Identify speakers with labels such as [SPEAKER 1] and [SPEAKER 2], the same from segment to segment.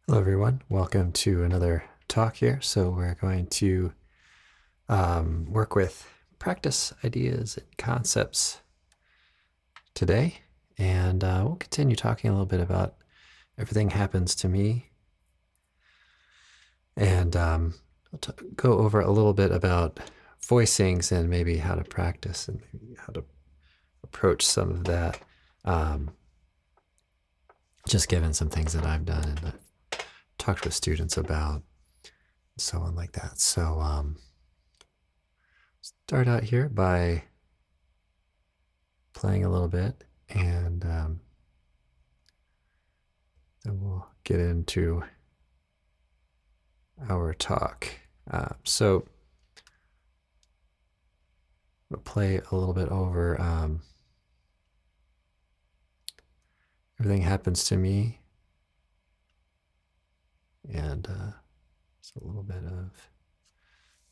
[SPEAKER 1] Hello, everyone. Welcome to another talk here. So we're going to work with practice ideas and concepts today, and we'll continue talking a little bit about everything happens to me, and go over a little bit about voicings and maybe how to practice and maybe how to approach some of that. Just given some things that I've done and I've talked with students about, so on like that. So start out here by playing a little bit, and then we'll get into our talk. So we'll play a little bit over everything happens to me, and just a little bit of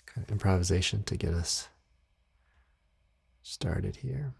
[SPEAKER 1] kind of improvisation to get us started here.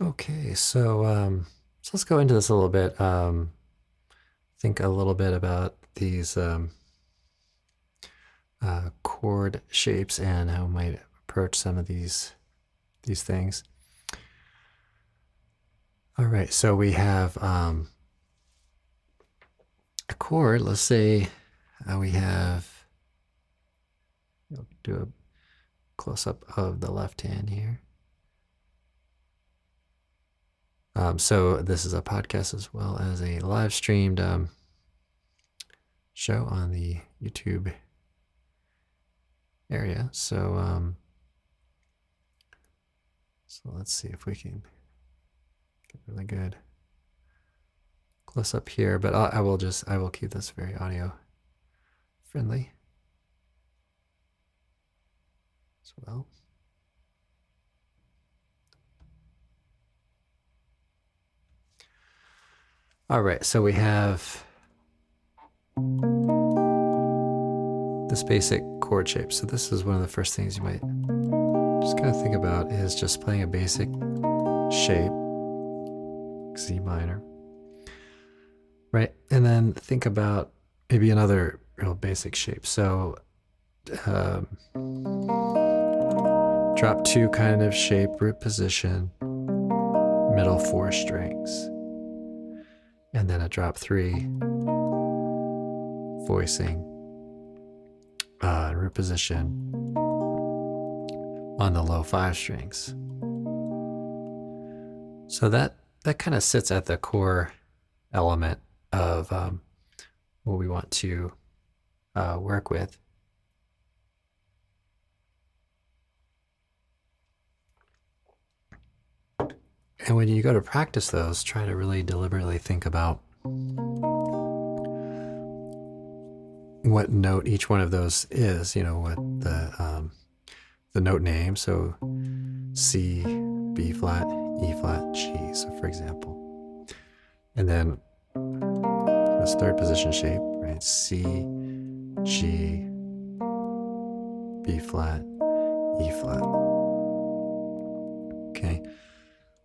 [SPEAKER 1] Okay, so let's go into this a little bit. Think a little bit about these chord shapes and how we might approach some of these things. All right, so we have a chord. Let's say we have, do a close up of the left hand here. So this is a podcast as well as a live streamed show on the YouTube area. So let's see if we can get really good close up here. But I will keep this very audio friendly as well. All right, so we have this basic chord shape. So this is one of the first things you might just kind of think about is just playing a basic shape, C minor, right? And then think about maybe another real basic shape. So drop 2 kind of shape, root position, middle 4 strings, and then a drop 3 voicing, root position on the low 5 strings. So that kind of sits at the core element of what we want to work with. And when you go to practice those, try to really deliberately think about what note each one of those is, what the note name. So C, B flat, E flat, G, so for example. And then this third position shape, right? C, G, B flat, E flat. Okay.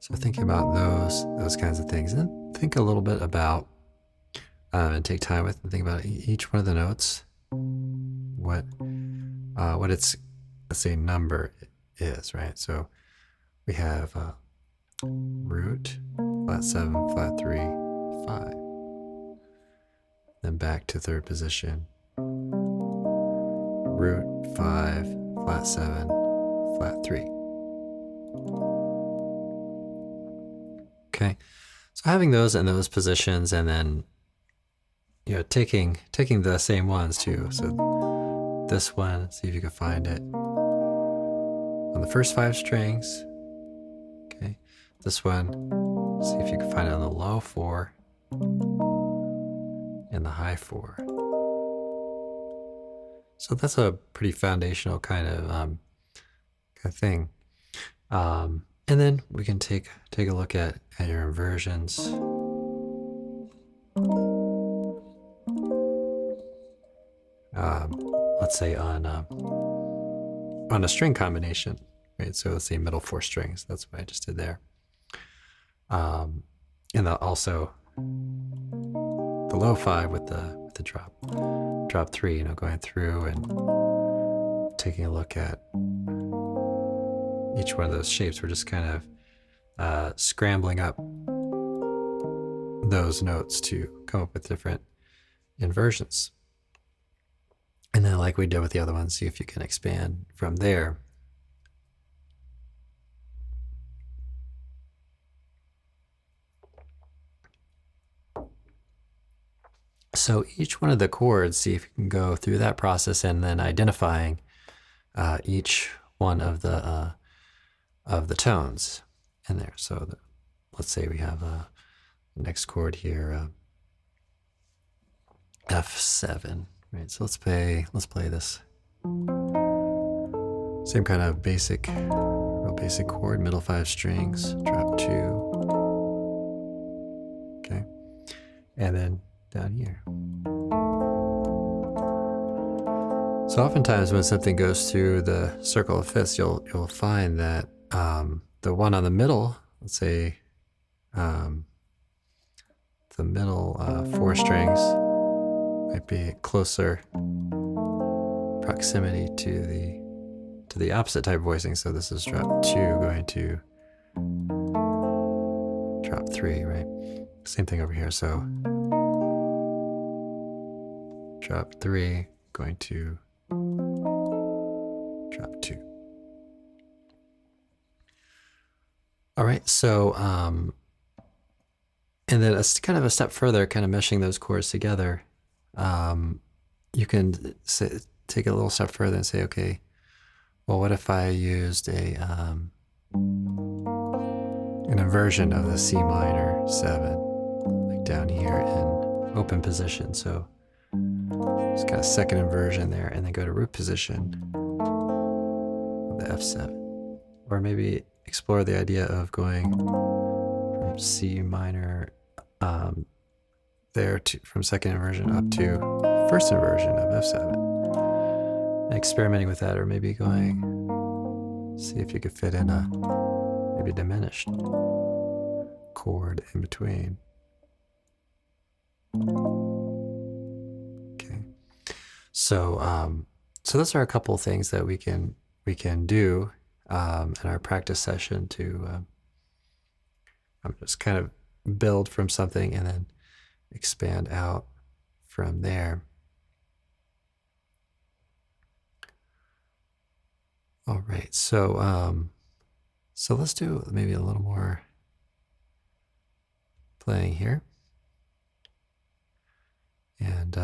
[SPEAKER 1] So thinking about those kinds of things, and then think a little bit about and take time with and think about each one of the notes, what its, let's say, number is, right? So we have root, flat 7, flat 3, 5. Then back to third position, root 5, flat 7, flat 3. Okay, so having those in those positions, and then taking the same ones too. So this one, see if you can find it on the first 5 strings. Okay, this one, see if you can find it on the low 4 and the high 4. So that's a pretty foundational kind of thing. And then we can take a look at your inversions. Let's say on a string combination, right? So let's say middle 4 strings. That's what I just did there. And also the low 5 with the drop 3. Going through and taking a look at each one of those shapes. We're just kind of scrambling up those notes to come up with different inversions. And then, like we did with the other ones, see if you can expand from there. So each one of the chords, see if you can go through that process and then identifying each one of the tones in there. So let's say we have the next chord here, F7. Right, so let's play this same kind of real basic chord, middle 5 strings, drop 2. Okay, and then down here. So oftentimes when something goes through the circle of fifths, you'll find that the one on the middle, let's say the middle 4 strings, might be closer proximity to the opposite type of voicing. So this is drop 2 going to drop 3, right? Same thing over here. So drop 3 going to drop 2. All right, so And then kind of a step further, kind of meshing those chords together, you can take it a little step further and say, okay, well, what if I used an inversion of the C minor 7, like down here in open position. So just got a second inversion there, and then go to root position of the F7. Or maybe explore the idea of going from C minor there from second inversion up to first inversion of F7. And experimenting with that, or maybe going, see if you could fit in a maybe diminished chord in between. Okay, so those are a couple of things that we can do in our practice session to just kind of build from something and then expand out from there. All right, so let's do maybe a little more playing here, and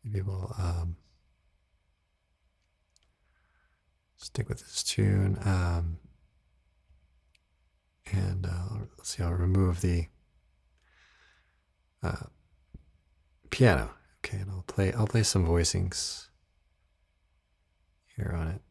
[SPEAKER 1] maybe we'll stick with this tune, and let's see. I'll remove the piano. Okay, and I'll play some voicings here on it.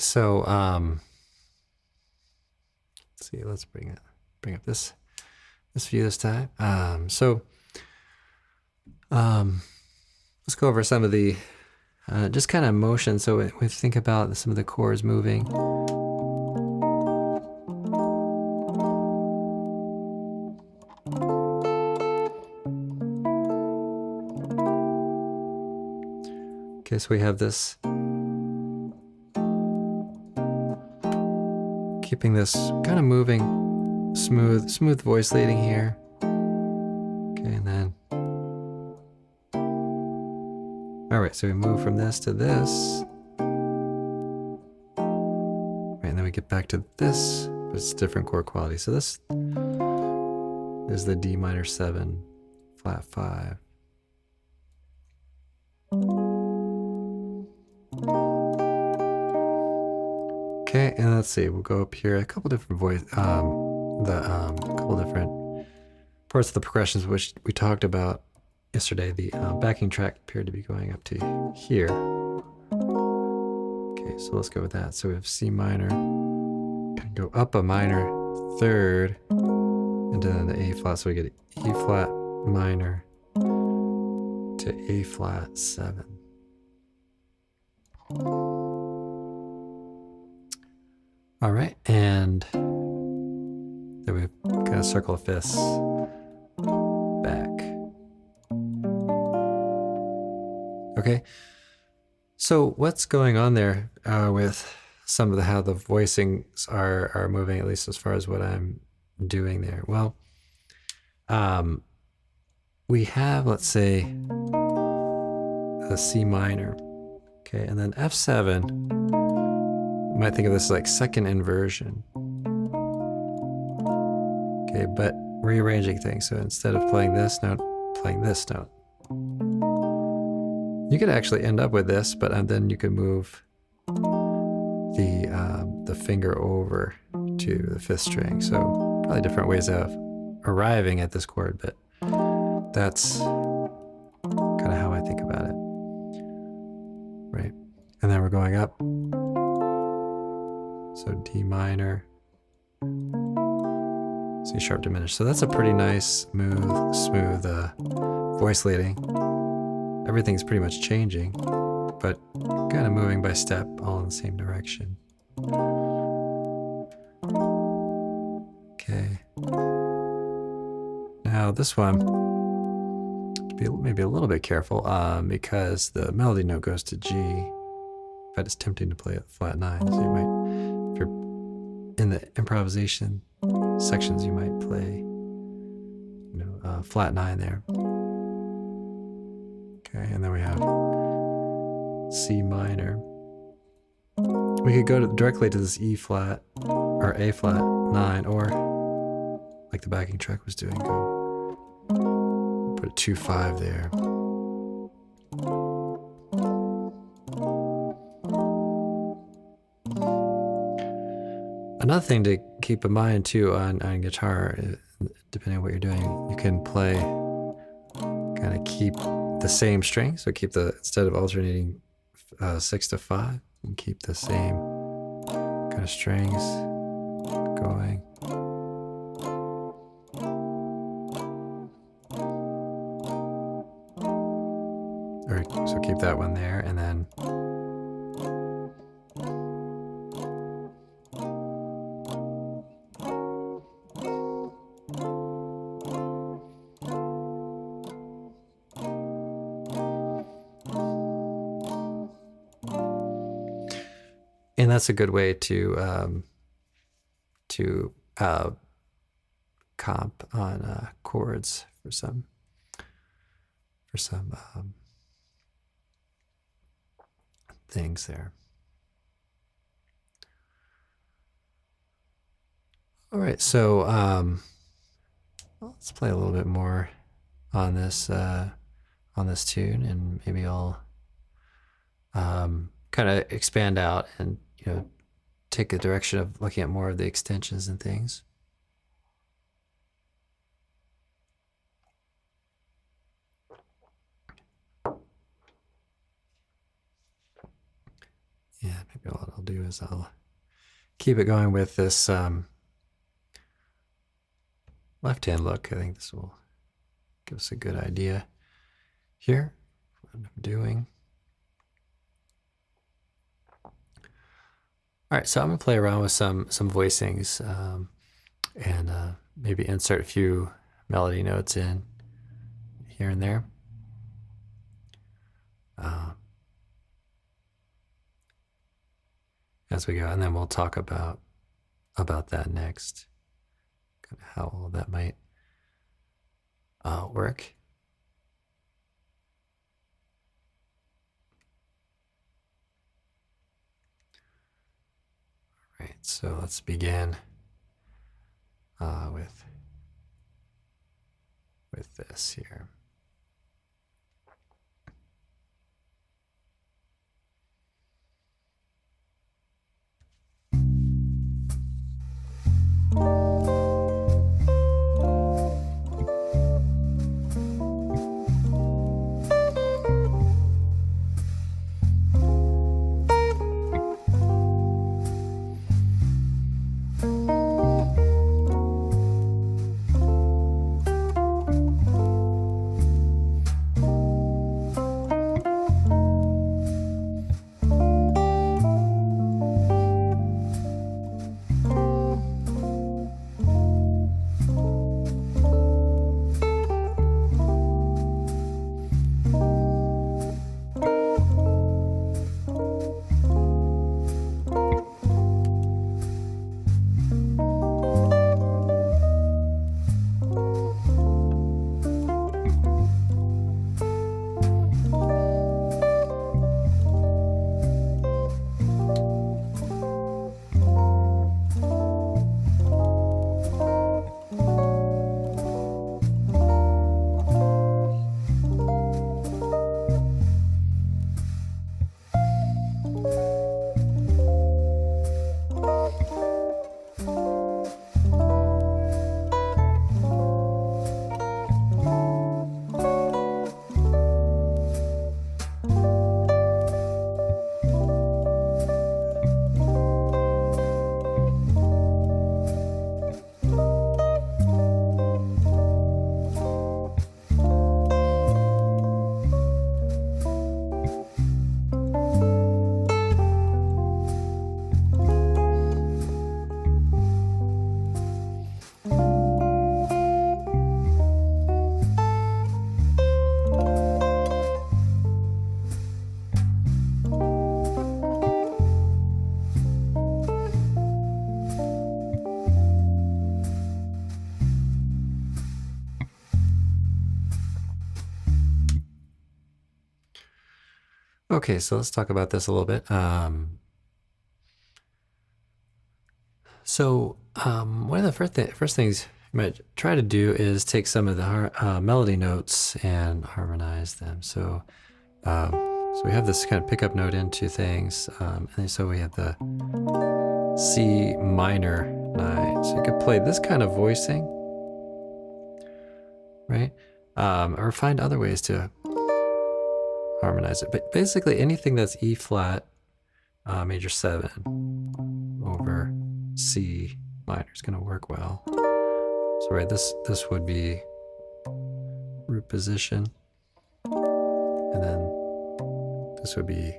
[SPEAKER 1] so let's see. Let's bring up this view this time. Let's go over some of the just kind of motion. So we think about some of the chords moving. Okay, so we have this, keeping this kind of moving, smooth voice leading here. Okay, and then, all right, so we move from this to this. Right, and then we get back to this, but it's different chord quality. So this is the D minor 7, flat 5. Okay, and let's see, we'll go up here, a couple different couple different parts of the progressions which we talked about yesterday. The backing track appeared to be going up to here. Okay, so let's go with that. So we have C minor, can go up a minor third, and then the A flat, so we get E flat minor to A flat 7. All right, and then we kind of circle of fifths back. Okay, so what's going on there with some of how the voicings are moving, at least as far as what I'm doing there? Well, we have, let's say, a C minor, okay, and then F7. You might think of this like second inversion. Okay, but rearranging things. So instead of playing this note, playing this note. You could actually end up with this, but then you could move the finger over to the 5th string. So probably different ways of arriving at this chord, but that's kind of how I think about it. Right, and then we're going up. So D minor, C sharp diminished. So that's a pretty nice, smooth voice leading. Everything's pretty much changing, but kind of moving by step, all in the same direction. Okay. Now this one, be maybe a little bit careful because the melody note goes to G, but it's tempting to play at flat 9. So you might, if you're in the improvisation sections, you might play, flat 9 there. Okay, and then we have C minor. We could go directly to this E flat or A flat 9, or like the backing track was doing, go put a 2-5 there. Another thing to keep in mind too on guitar, depending on what you're doing, you can play, kind of keep the same string. So keep instead of alternating 6 to 5, and keep the same kind of strings going. So keep that one there, and then that's a good way to comp on chords for some things there. All right, so let's play a little bit more on this tune, and maybe I'll kind of expand out and take the direction of looking at more of the extensions and things. And maybe what I'll do is I'll keep it going with this left-hand look. I think this will give us a good idea here what I'm doing. All right, so I'm gonna play around with some voicings and maybe insert a few melody notes in here and there. As we go, and then we'll talk about that next, kind of how all that might work. All right, so let's begin with this here. Okay, so let's talk about this a little bit. One of the first things you might try to do is take some of the melody notes and harmonize them. So we have this kind of pickup note into things, and so we have the C minor 9. So you could play this kind of voicing, right? Or find other ways to harmonize it. But basically anything that's E flat major 7 over C minor is going to work well. So right, this would be root position, and then this would be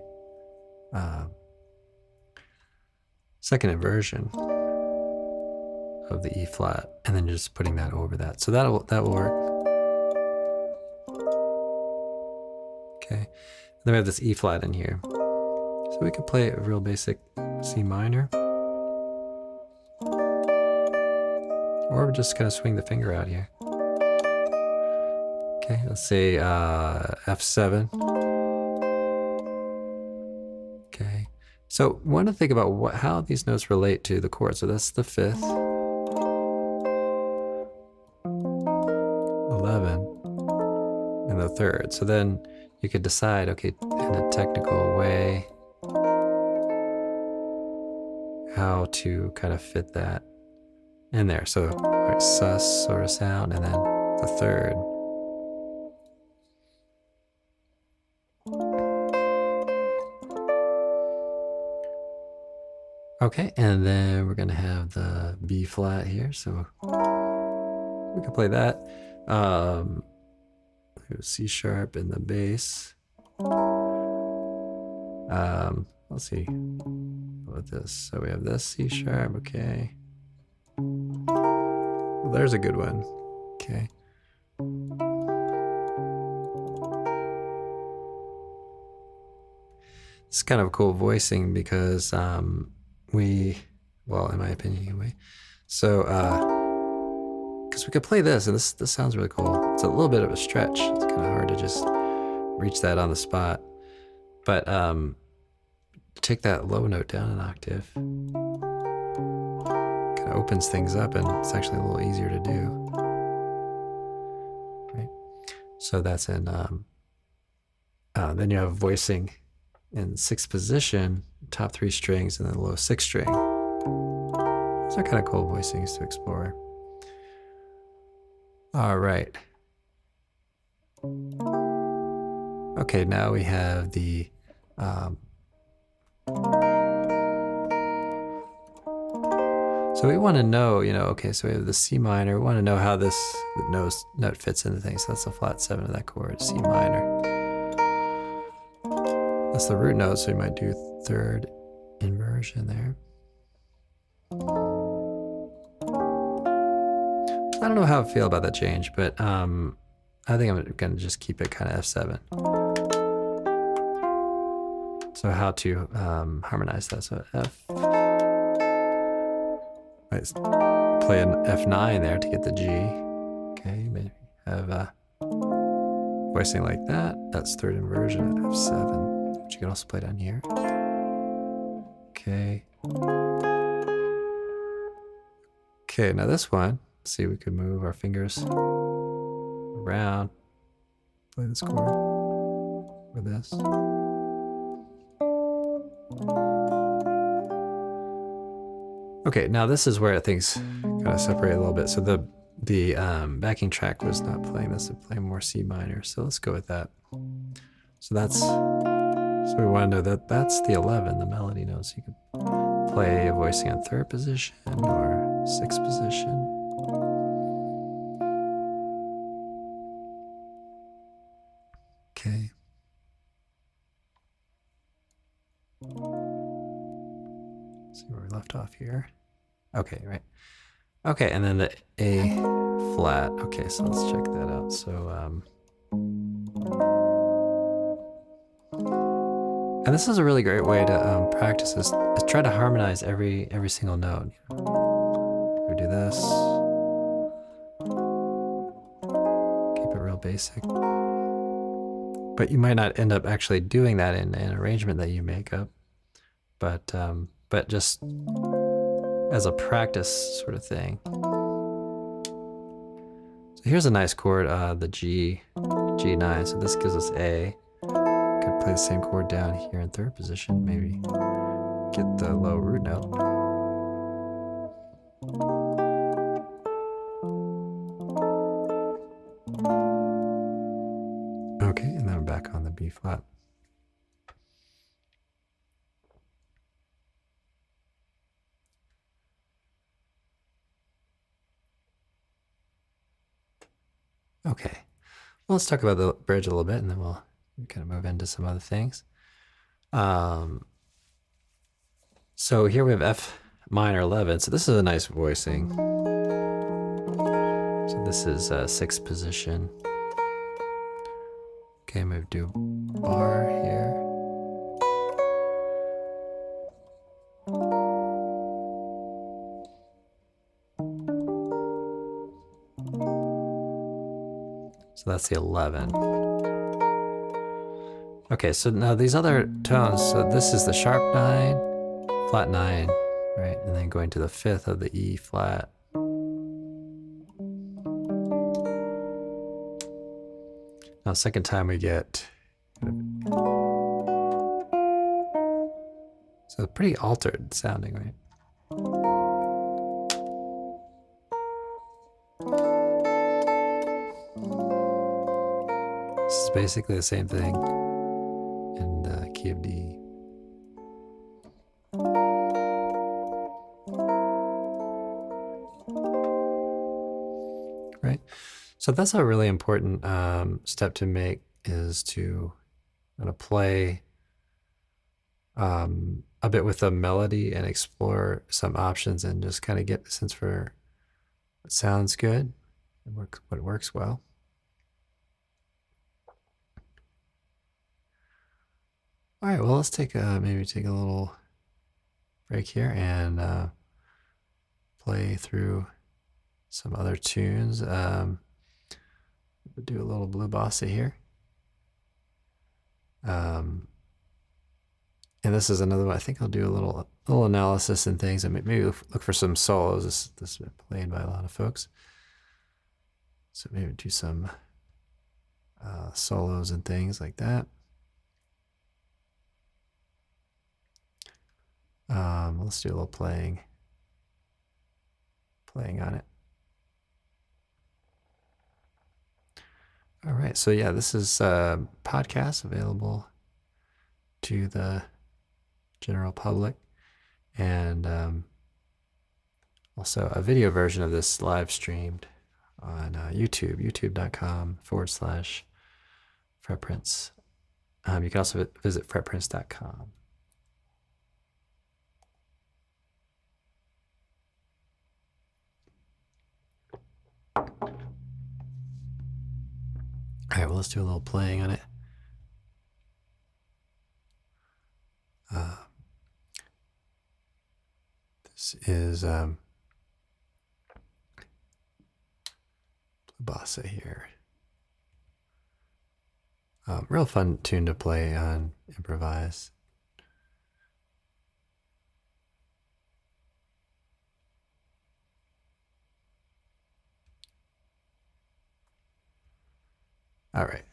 [SPEAKER 1] second inversion of the E flat, and then just putting that over that. So that will work. Okay, then we have this E flat in here. So we could play a real basic C minor, or just kind of swing the finger out here. Okay, let's say F7. Okay, so want to think about how these notes relate to the chord. So that's the 5th, 11, and the 3rd. So then you could decide, okay, in a technical way, how to kind of fit that in there. So right, sus sort of sound, and then the 3rd. Okay, and then we're gonna have the B flat here, so we can play that. C sharp in the bass. Let's see about this. So we have this C sharp, okay. Well, there's a good one. Okay. It's kind of cool voicing because well, in my opinion anyway. So, because we could play this, and this sounds really cool. It's a little bit of a stretch. It's kind of hard to just reach that on the spot. But take that low note down an octave. Kind of opens things up, and it's actually a little easier to do. Right. So that's in. Then you have voicing in sixth position, top 3 strings, and then low 6th string. Those are kind of cool voicings to explore. All right. Okay, now we have the so we want to know, okay, so we have the C minor. We want to know how this note fits into things. So that's the flat 7 of that chord, C minor. That's the root note, so we might do 3rd inversion there. I don't know how I feel about that change, but I think I'm gonna just keep it kind of F7. So how to harmonize that? So F. Let's play an F9 there to get the G. Okay, maybe have voicing like that. That's 3rd inversion at F7, which you can also play down here. Okay. Okay, now this one, let's see, we could move our fingers around, play this chord or this. Okay, now this is where things kind of separate a little bit. So the backing track was not playing this, it's playing more C minor. So let's go with that. So we want to know that that's the 11, the melody note. So you could play a voicing on 3rd position or 6th position. Okay. See where we left off here. Okay, right. Okay, and then the A flat. Okay, so let's check that out. So, and this is a really great way to practice this. Is try to harmonize every single note. We do this. Keep it real basic. But you might not end up actually doing that in an arrangement that you make up. But just as a practice sort of thing. So here's a nice chord, the G9. So this gives us A. Could play the same chord down here in 3rd position, maybe get the low root note. Okay, and then we're back on the B flat. Okay, well, let's talk about the bridge a little bit, and then we'll kind of move into some other things. So here we have F minor 11. So this is a nice voicing. So this is 6th position. Okay, move to bar here. So that's the 11. Okay, so now these other tones, so this is the sharp 9, flat 9, right? And then going to the 5th of the E flat. Now, second time we get, so pretty altered sounding, right? This is basically the same thing in the key of D. right? So that's a really important step to make, is to kind of play a bit with the melody and explore some options and just kind of get a sense for what sounds good and what works well. All right, well, let's maybe take a little break here and play through some other tunes. We'll do a little blue bossa here. And this is another one. I think I'll do a little analysis and things, and maybe look for some solos. This has been played by a lot of folks, so maybe do some solos and things like that. Let's do a little playing on it. All right, so yeah, this is a podcast available to the general public, and also a video version of this live streamed on YouTube, youtube.com/fretprints. You can also visit fretprints.com. All right, well, let's do a little playing on it. This is blue bossa here. Real fun tune to play on improvise. All right.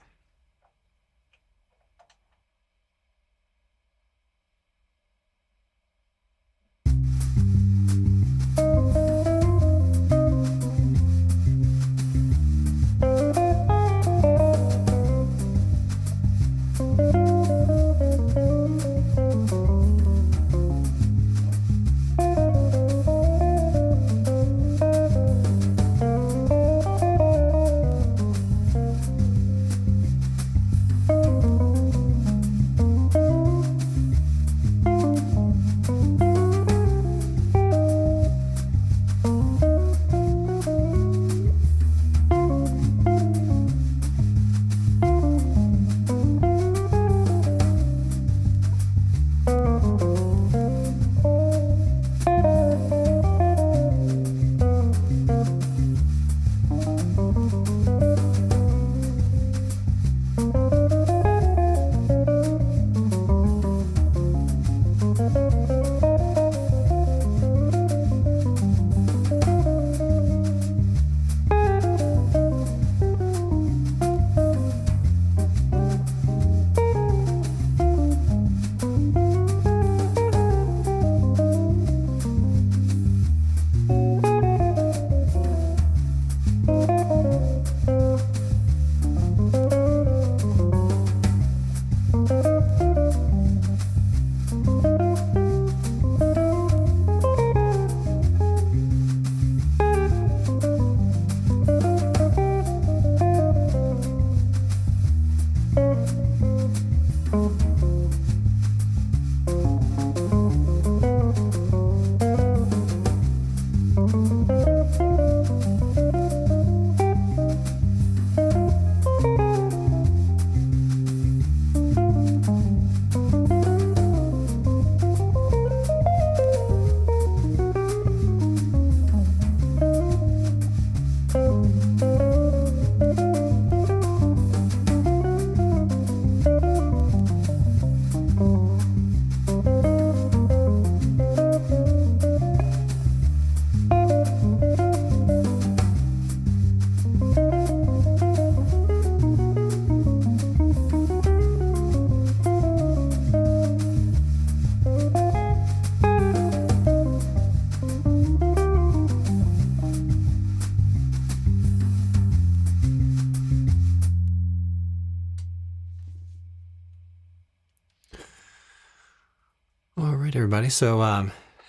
[SPEAKER 1] All right, everybody. So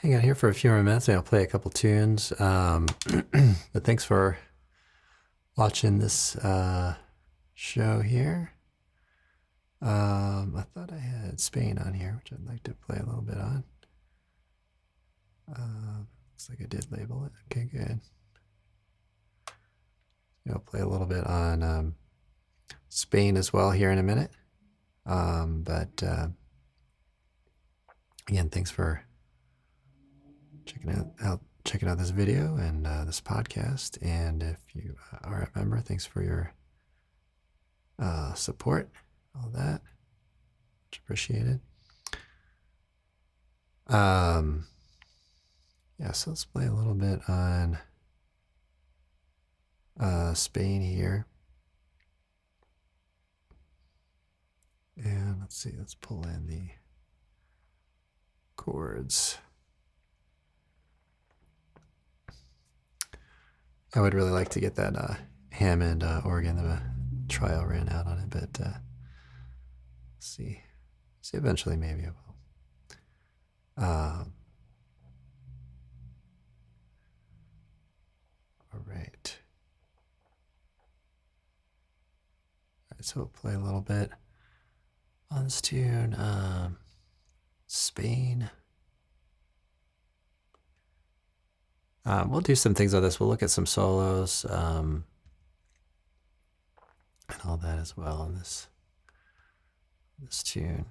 [SPEAKER 1] hang out here for a few more minutes. Maybe I'll play a couple tunes. But thanks for watching this show here. I thought I had Spain on here, which I'd like to play a little bit on. Looks like I did label it. Okay, good. I'll play a little bit on Spain as well here in a minute. But again, thanks for checking out this video and this podcast. And if you are a member, thanks for your support, all that. Much appreciated. Yeah, so let's play a little bit on Spain here. And let's see, let's pull in the chords. I would really like to get that Hammond organ. The trial ran out on it, but see eventually maybe I will. All right. So we'll play a little bit on this tune. Spain. We'll do some things on this. We'll look at some solos and all that as well on this tune.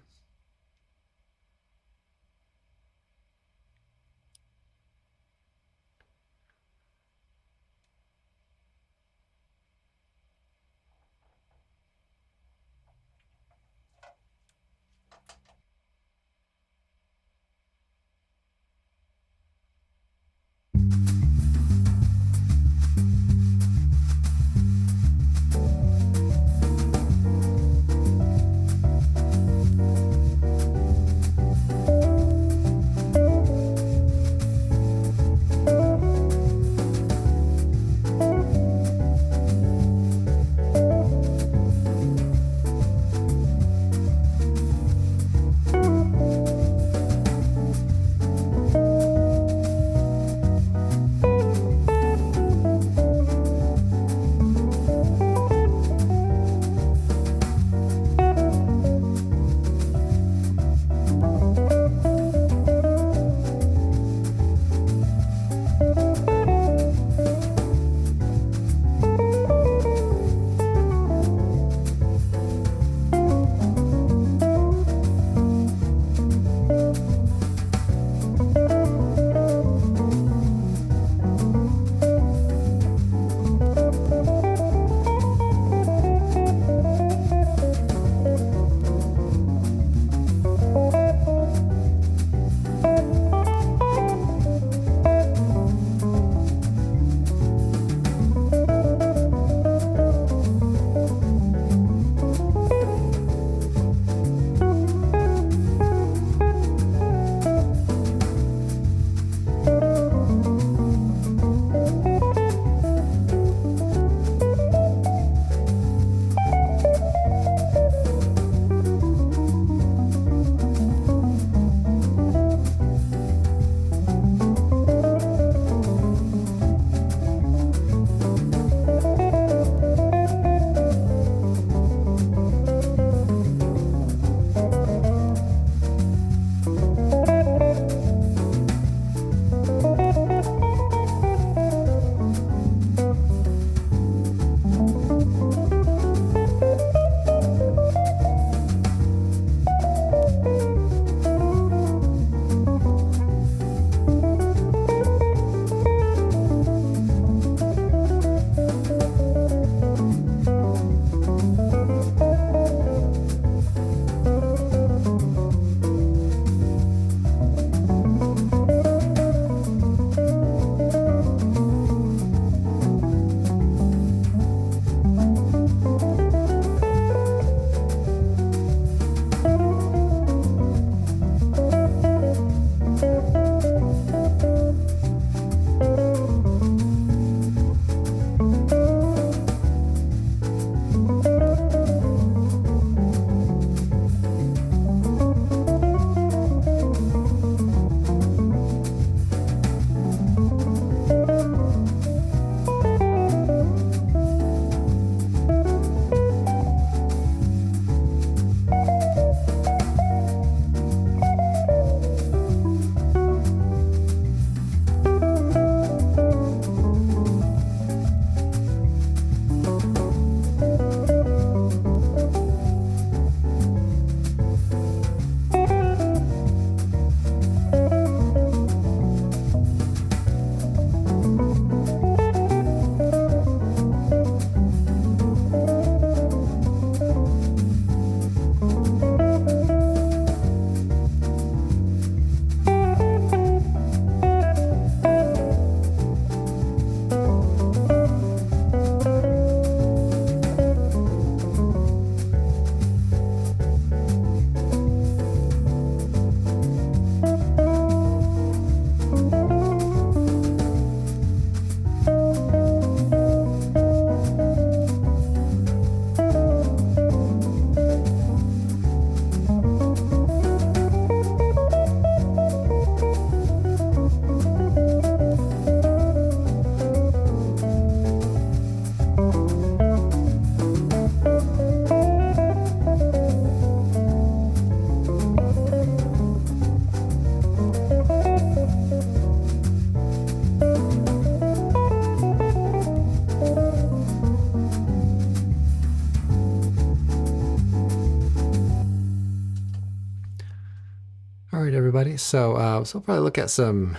[SPEAKER 1] so we'll probably look at some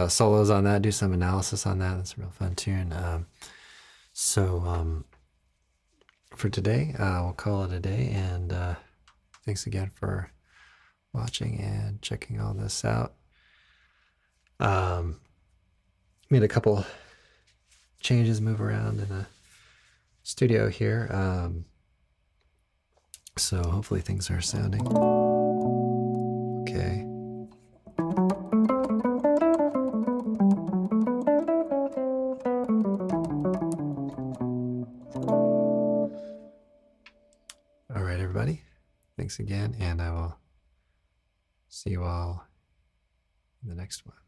[SPEAKER 1] solos on that, do some analysis on that. That's a real fun tune. For today, we'll call it a day, and thanks again for watching and checking all this out. Made a couple changes, move around in the studio here. So hopefully things are sounding okay. All right, everybody. Thanks again, and I will see you all in the next one.